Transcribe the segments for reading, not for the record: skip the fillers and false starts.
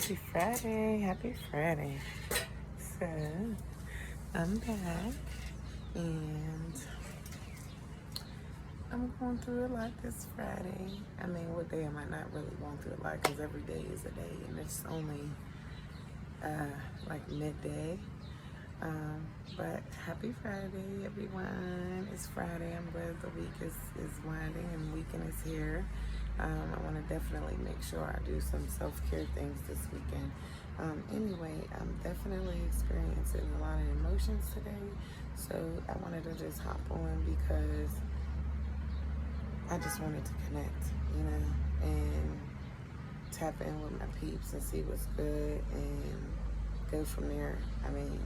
Happy Friday. Happy Friday. So, I'm back and I'm going through a lot this Friday. I mean, what day am I not really going through a lot? Because every day is a day and it's only like midday. But happy Friday, everyone. It's Friday. I'm glad the week is winding and weekend is here. I want to definitely make sure I do some self-care things this weekend. Anyway, I'm definitely experiencing a lot of emotions today. So I wanted to just hop on because I just wanted to connect, and tap in with my peeps and see what's good and go from there. I mean,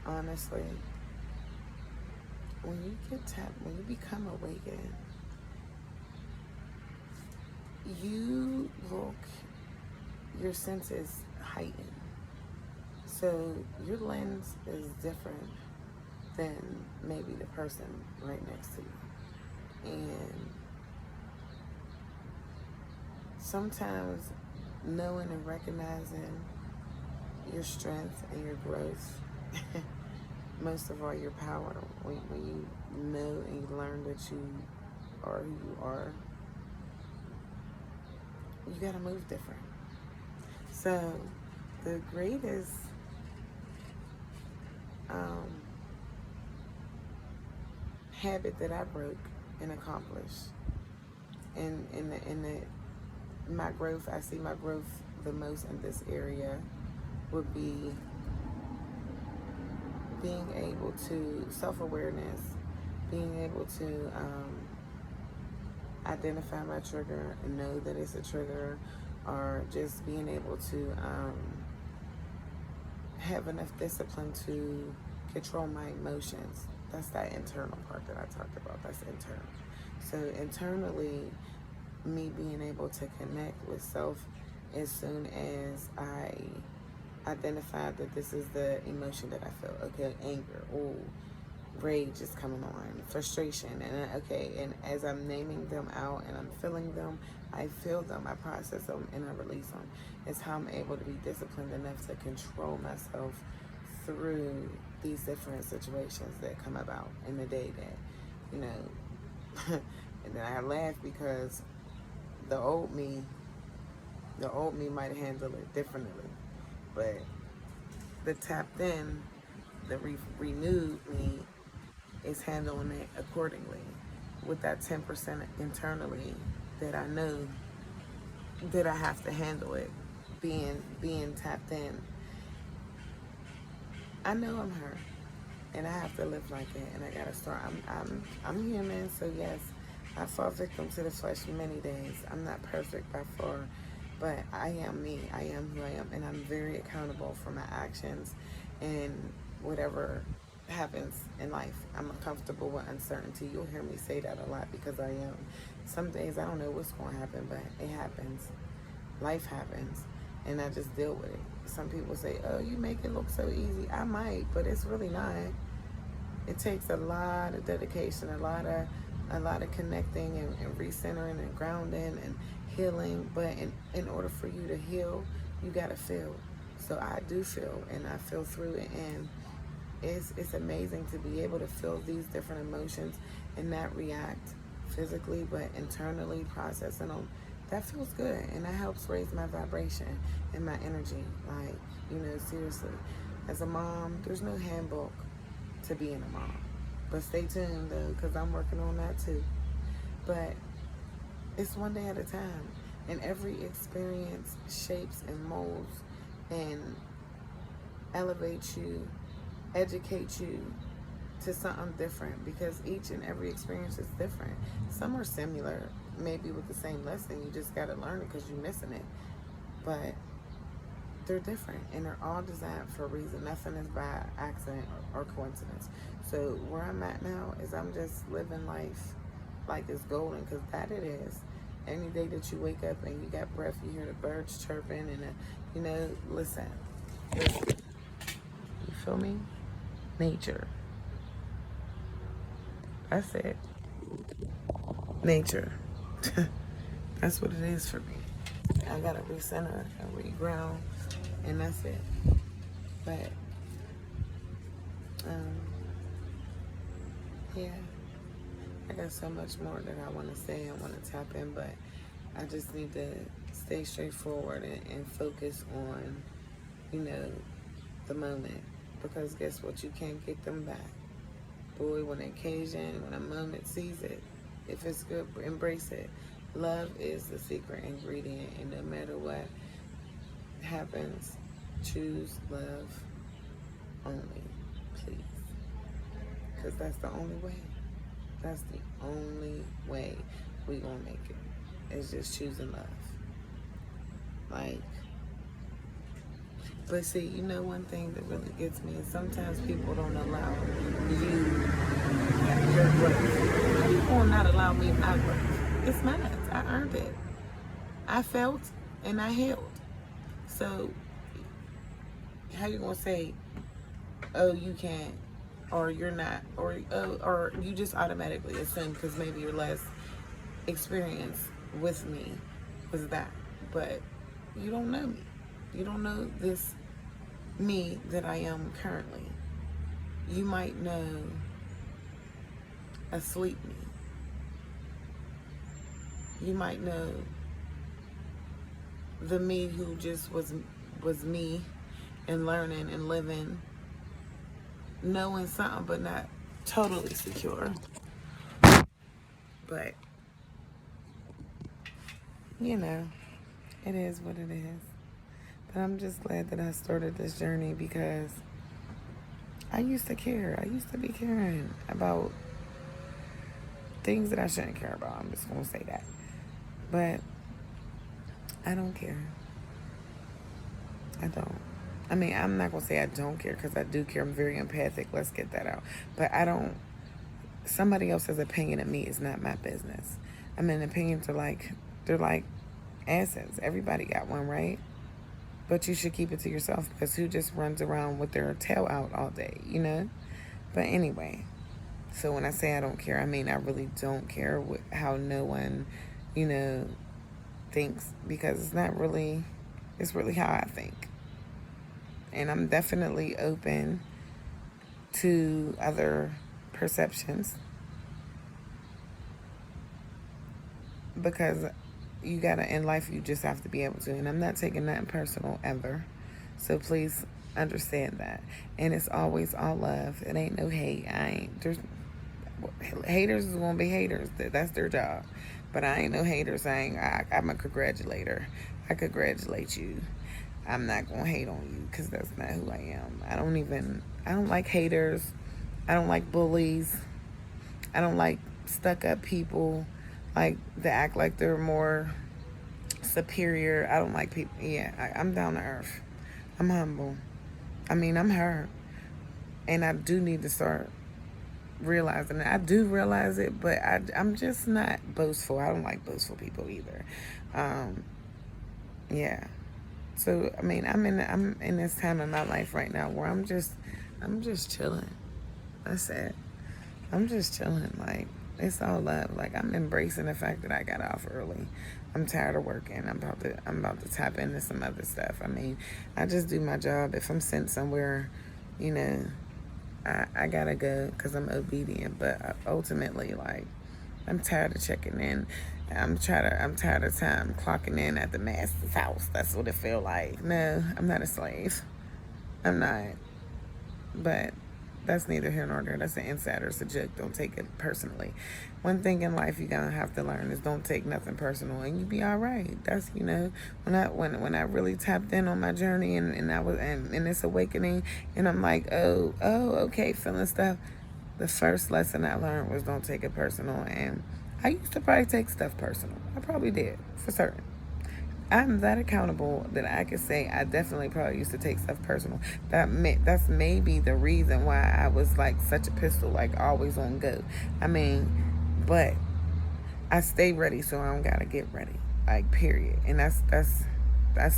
honestly, when you become awakened, your senses heighten. So your lens is different than maybe the person right next to you. And sometimes knowing and recognizing your strength and your growth, most of all your power, when you know and you learn that you are who you are, you gotta move different. So the greatest habit that I broke and accomplished in my growth, I see my growth the most in this area would be being able to self-awareness, being able to identify my trigger and know that it's a trigger, or just being able to have enough discipline to control my emotions. That's that internal part that I talked about. That's internal. So internally, me being able to connect with self as soon as I identify that this is the emotion that I feel. Okay, anger, oh, rage is coming on, frustration, and as I'm naming them out and I'm feeling them, I feel them, I process them, and I release them. It's how I'm able to be disciplined enough to control myself through these different situations that come about in the day that, and then I laugh because the old me might handle it differently, but the tapped in, the renewed me is handling it accordingly with that 10% internally that I know that I have to handle it, being tapped in. I know I'm her and I have to live like it, and I gotta start. I'm human, so yes, I fall victim to the flesh many days. I'm not perfect by far, but I am me. I am who I am, and I'm very accountable for my actions and whatever happens in life. I'm uncomfortable with uncertainty. You'll hear me say that a lot because I am. Some days I don't know what's going to happen, but it happens. Life happens, and I just deal with it. Some people say, oh, you make it look so easy. I might, but it's really not. It takes a lot of dedication, a lot of connecting and recentering and grounding and healing. But in order for you to heal, you got to feel. So I do feel, and I feel through it, and it's amazing to be able to feel these different emotions and not react physically, but internally processing them. That feels good, and that helps raise my vibration and my energy. Like, seriously, as a mom, there's no handbook to being a mom. But stay tuned, though, because I'm working on that, too. But it's one day at a time, and every experience shapes and molds and elevates you, educates you to something different, because each and every experience is different. Some are similar, maybe with the same lesson. You just got to learn it because you're missing it. But they're different, and they're all designed for a reason. Nothing is by accident or coincidence. So where I'm at now is I'm just living life like it's golden, because that it is. Any day that you wake up and you got breath, you hear the birds chirping, and listen. You feel me? Nature. That's it. Nature. That's what it is for me. I gotta recenter and reground, and that's it. But um, yeah, I got so much more that I want to say. I want to tap in, but I just need to stay straightforward and focus on, you know, the moment. Because guess what? You can't get them back. Boy, when an occasion, when a moment sees it, if it's good, embrace it. Love is the secret ingredient, and no matter what happens, choose love only, please. Because that's the only way. That's the only way we gonna make it. It's just choosing love. Like, but see, you know one thing that really gets me is sometimes people don't allow you your growth. How you gonna not allow me my growth? It's mine. I earned it. I felt and I healed. So how you gonna say, oh, you can't, or you're not, or you just automatically assume because maybe your last experience with me was that, but you don't know me. You don't know this me that I am currently. You might know a sweet me. You might know the me who just was me and learning and living, knowing something but not totally secure. But you know, it is what it is. But I'm just glad that I started this journey because I used to care. I used to be caring about things that I shouldn't care about. I'm just going to say that. But I don't care. I don't. I mean, I'm not going to say I don't care because I do care. I'm very empathic. Let's get that out. But I don't. Somebody else's opinion of me is not my business. I mean, opinions are they're like assets. Everybody got one, right? But you should keep it to yourself because who just runs around with their tail out all day, you know? But anyway, so when I say I don't care, I mean I really don't care how no one, you know, thinks because it's really how I think. And I'm definitely open to other perceptions because you gotta, in life, you just have to be able to. And I'm not taking nothing personal ever. So please understand that. And it's always all love. It ain't no hate. Haters is gonna be haters. That's their job. But I ain't no hater saying I'm a congratulator. I congratulate you. I'm not gonna hate on you because that's not who I am. I don't like haters. I don't like bullies. I don't like stuck up people like that act like they're more superior. I don't like people. Yeah, I'm down to earth. I'm humble. I mean, I'm her. And I do need to start realizing it. I do realize it, but I'm just not boastful. I don't like boastful people either. Yeah. So I mean, I'm in this time of my life right now where I'm just chilling. That's it. I'm just chilling. Like it's all love. Like I'm embracing the fact that I got off early. I'm tired of working. I'm about to tap into some other stuff. I mean, I just do my job. If I'm sent somewhere, you know, I gotta go because I'm obedient. But ultimately, like, I'm tired of checking in. I'm tired of time clocking in at the master's house. That's what it feel like. No, I'm not a slave. I'm not. But that's neither here nor there. That's an insider. It's a joke. Don't take it personally. One thing in life you're gonna have to learn is don't take nothing personal, and you be all right. That's when I really tapped in on my journey and I was in this awakening, and I'm like, oh, okay, feeling stuff. The first lesson I learned was don't take it personal, and I used to probably take stuff personal. I probably did for certain. I'm that accountable that I could say I definitely probably used to take stuff personal. That's maybe the reason why I was like such a pistol, like always on go. I mean, but I stay ready, so I don't gotta get ready. Like period. And that's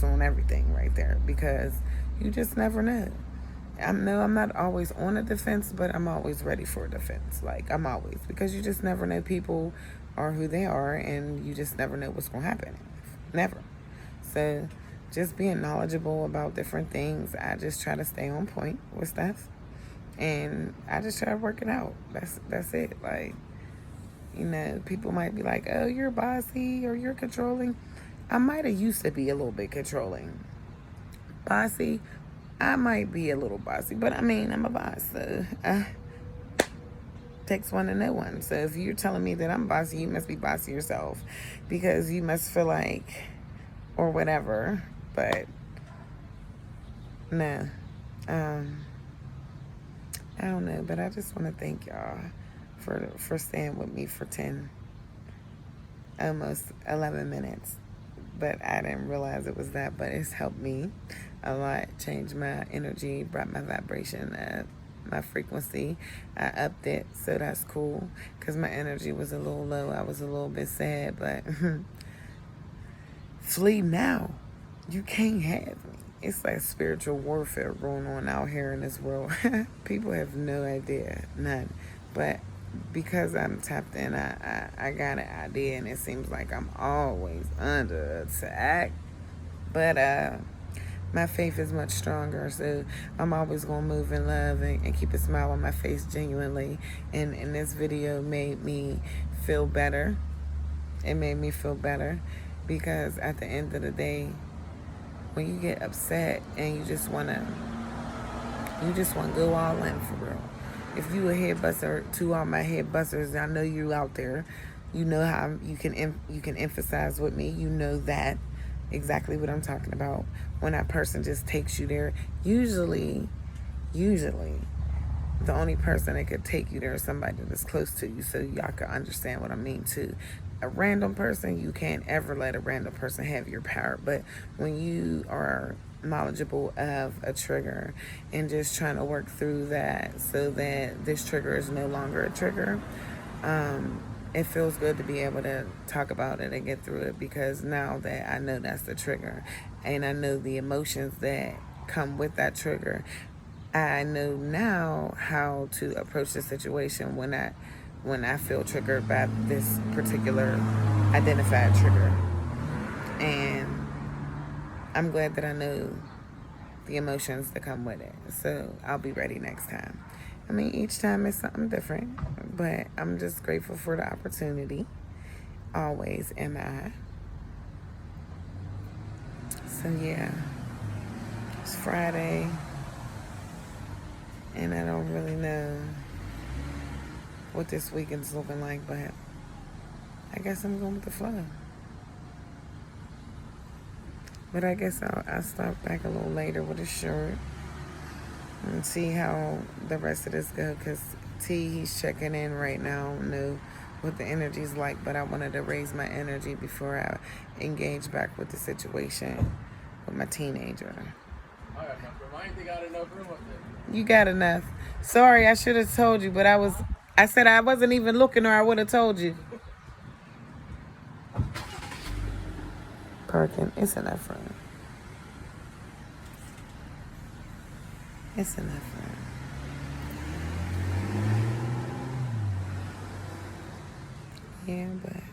on everything right there because you just never know. I'm not always on a defense, but I'm always ready for a defense. Like I'm always because you just never know people are who they are, and you just never know what's gonna happen. Never. So just being knowledgeable about different things, I just try to stay on point with stuff. And I just try to work it out. That's it. Like, you know, people might be like, oh, you're bossy or you're controlling. I might have used to be a little bit controlling. Bossy, I might be a little bossy, but I mean, I'm a boss, so takes one to know one. So if you're telling me that I'm bossy, you must be bossy yourself, because you must feel like, or whatever. But no, I don't know. But I just want to thank y'all for staying with me for 10, almost 11 minutes. But I didn't realize it was that. But it's helped me a lot, changed my energy, brought my vibration up, my frequency. I upped it, so that's cool, because my energy was a little low. I was a little bit sad, but flee now. You can't have me. It's like spiritual warfare going on out here in this world. People have no idea, none. But because I'm tapped in, I got an idea, and it seems like I'm always under attack. But my faith is much stronger, so I'm always going to move in love and keep a smile on my face genuinely. And this video made me feel better. It made me feel better, because at the end of the day, when you get upset and you just want to go all in for real. If you a head buster, to all my head busters, I know you out there. You know how you can emphasize with me. You know that exactly what I'm talking about. When that person just takes you there, usually, the only person that could take you there is somebody that's close to you, so y'all can understand what I mean too. A random person, you can't ever let a random person have your power. But when you are knowledgeable of a trigger and just trying to work through that so that this trigger is no longer a trigger, it feels good to be able to talk about it and get through it, because now that I know that's the trigger and I know the emotions that come with that trigger, I know now how to approach the situation when I feel triggered by this particular identified trigger. And I'm glad that I know the emotions that come with it. So I'll be ready next time. I mean, each time is something different, but I'm just grateful for the opportunity. Always am I. So yeah, it's Friday, and I don't really know what this weekend's looking like, but I guess I'm going with the flow. But I guess I'll stop back a little later with a short and see how the rest of this go, because T, he's checking in right now. I don't know what the energy's like, but I wanted to raise my energy before I engage back with the situation with my teenager. I got enough room. I ain't think I had enough room up there. You got enough. Sorry, I should have told you, but I said I wasn't even looking, or I would have told you. Perkin, it's enough room. It's enough room. Yeah, but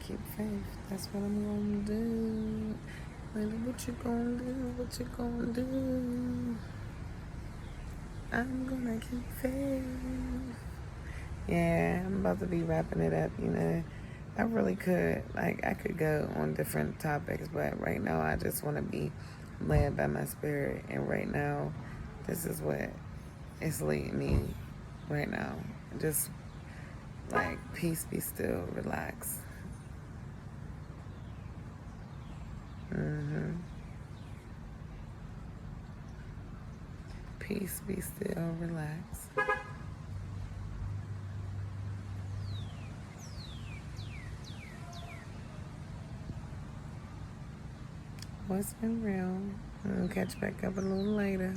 keep faith. That's what I'm gonna do. What you gonna do? What you gonna do? I'm gonna keep faith. Yeah, I'm about to be wrapping it up, you know. I really could. Like, I could go on different topics, but right now I just want to be led by my spirit. And right now, this is what is leading me right now. Just, like, peace, be still, relax. Peace, be still, relax. What's been real? I'll catch back up a little later.